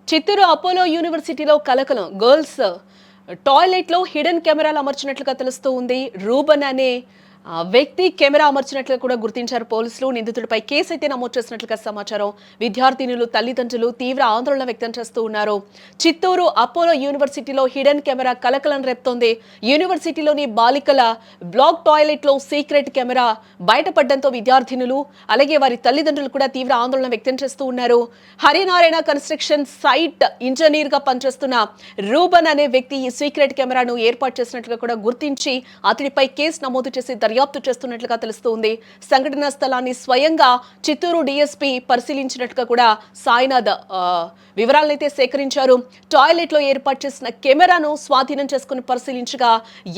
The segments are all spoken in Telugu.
చిత్తూరు అపోలో యూనివర్సిటీలో కలకలం. గర్ల్స్ టాయిలెట్ లో హిడెన్ కెమెరాలు అమర్చినట్లుగా తెలుస్తూ ఉంది. రూబన్ అనే వ్యక్తి కెమెరా అమర్చినట్లుగా కూడా గుర్తించారు పోలీసులు. నిందితుడిపై కేసు అయితే నమోదు చేసినట్లుగా సమాచారం. విద్యార్థినులు తల్లిదండ్రులు తీవ్ర ఆందోళన వ్యక్తం చేస్తూ ఉన్నారు. చిత్తూరు అపోలో యూనివర్సిటీలో హిడెన్ కెమెరా కలకలం రేపుతోంది. యూనివర్సిటీలోని బాలికల బ్లాక్ టాయిలెట్ లో సీక్రెట్ కెమెరా బయటపడడంతో విద్యార్థినులు అలాగే వారి తల్లిదండ్రులు కూడా తీవ్ర ఆందోళన వ్యక్తం చేస్తూ ఉన్నారు. హరినారాయణ కన్స్ట్రక్షన్ సైట్ ఇంజనీర్ గా పనిచేస్తున్న రూబన్ అనే వ్యక్తి ఈ సీక్రెట్ కెమెరాను ఏర్పాటు చేసినట్లుగా కూడా గుర్తించి అతడిపై కేసు నమోదు చేసి దర్యాప్తు చేస్తున్నట్లుగా తెలుస్తోంది. సంఘటనా స్థలాన్ని స్వయంగా చిత్తూరు డీఎస్పీ పరిశీలించినట్లుగా కూడా సాయినాథ్ వివరాలనైతే సేకరించారు. టాయిలెట్ లో ఏర్పాటు చేసిన కెమెరాను స్వాధీనం చేసుకుని పరిశీలించగా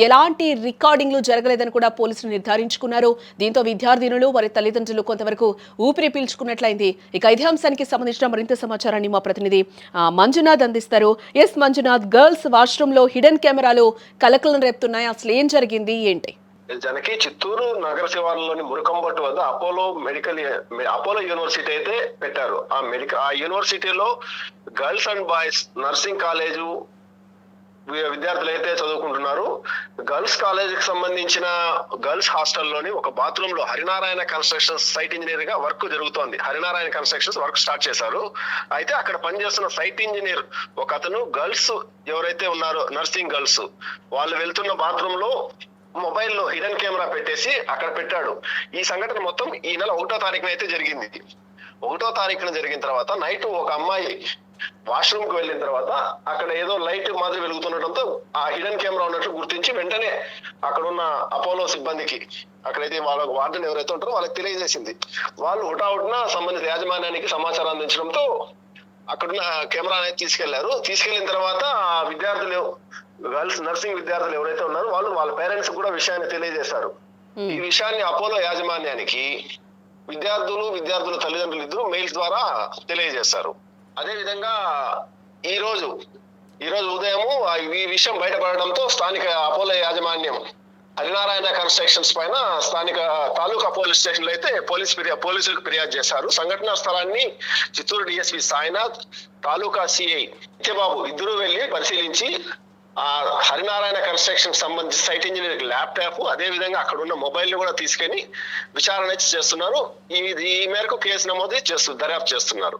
ఎలాంటి రికార్డింగ్లు జరగలేదని కూడా పోలీసులు నిర్ధారించుకున్నారు. దీంతో విద్యార్థినులు వారి తల్లిదండ్రులు కొంతవరకు ఊపిరి పీల్చుకున్నట్లయింది. ఇక ఇదే అంశానికి సంబంధించిన మరింత సమాచారాన్ని మా ప్రతినిధి మంజునాథ్ అందిస్తారు. ఎస్ మంజునాథ్, గర్ల్స్ వాష్రూమ్ లో హిడెన్ కెమెరాలు కలకలం రేపుతున్నాయి. అసలు ఏం జరిగింది ఏంటి? జనకి చిత్తూరు నగర శివారులోని మురకంబట్టు వద్ద అపోలో యూనివర్సిటీ అయితే పెట్టారు. ఆ యూనివర్సిటీలో girls and boys nursing college విద్యార్థులు అయితే చదువుకుంటున్నారు. గర్ల్స్ కాలేజీకి సంబంధించిన గర్ల్స్ హాస్టల్లోని ఒక బాత్రూమ్ లో హరినారాయణ కన్స్ట్రక్షన్స్ సైట్ ఇంజనీర్ గా వర్క్ జరుగుతోంది. హరినారాయణ కన్స్ట్రక్షన్స్ వర్క్ స్టార్ట్ చేశారు. అయితే అక్కడ పనిచేస్తున్న సైట్ ఇంజనీర్ ఒక అతను గర్ల్స్ ఎవరైతే ఉన్నారో నర్సింగ్ గర్ల్స్ వాళ్ళు వెళ్తున్న బాత్రూమ్ లో మొబైల్లో హిడెన్ కెమెరా పెట్టేసి అక్కడ పెట్టాడు. ఈ సంఘటన మొత్తం ఈ నెల 1వ తారీఖున అయితే జరిగింది. 1వ తారీఖున జరిగిన తర్వాత నైట్ ఒక అమ్మాయి వాష్రూమ్ కి వెళ్ళిన తర్వాత అక్కడ ఏదో లైట్ మాదిరి వెలుగుతుండటంతో ఆ హిడెన్ కెమెరా ఉన్నట్టు గుర్తించి వెంటనే అక్కడున్న అపోలో సిబ్బందికి అక్కడైతే వాళ్ళ వార్డెన్ ఎవరైతే ఉంటారో వాళ్ళకి తెలియజేసింది. వాళ్ళు హుటాహుటిన సంబంధిత యాజమాన్యానికి సమాచారం అందించడంతో అక్కడున్న కెమెరా అనేది తీసుకెళ్లిన తర్వాత ఆ విద్యార్థులు గర్ల్స్ నర్సింగ్ విద్యార్థులు ఎవరైతే ఉన్నారో వాళ్ళు వాళ్ళ పేరెంట్స్ కూడా విషయాన్ని తెలియజేశారు. ఈ విషయాన్ని అపోలో యాజమాన్యానికి విద్యార్థుల తల్లిదండ్రులు ఇద్దరు మెయిల్స్ ద్వారా తెలియజేశారు. అదే విధంగా ఈ రోజు ఉదయము ఈ విషయం బయటపడడంతో స్థానిక అపోలో యాజమాన్యం హరినారాయణ కన్స్ట్రక్షన్స్ పైన స్థానిక తాలూకా పోలీస్ స్టేషన్ లో అయితే పోలీసులకు ఫిర్యాదు చేశారు. సంఘటనా స్థలాన్ని చిత్తూరు డిఎస్పీ సాయినాథ్, తాలూకా సిఐ నిత్యబాబు ఇద్దరు వెళ్లి పరిశీలించి ఆ హరినారాయణ కన్స్ట్రక్షన్ సంబంధించి సైట్ ఇంజనీర్ ల్యాప్టాప్ అదే విధంగా అక్కడ ఉన్న మొబైల్ ను కూడా తీసుకొని విచారణ చేస్తున్నారు. ఈ మేరకు కేసు నమోదు దర్యాప్తు చేస్తున్నారు.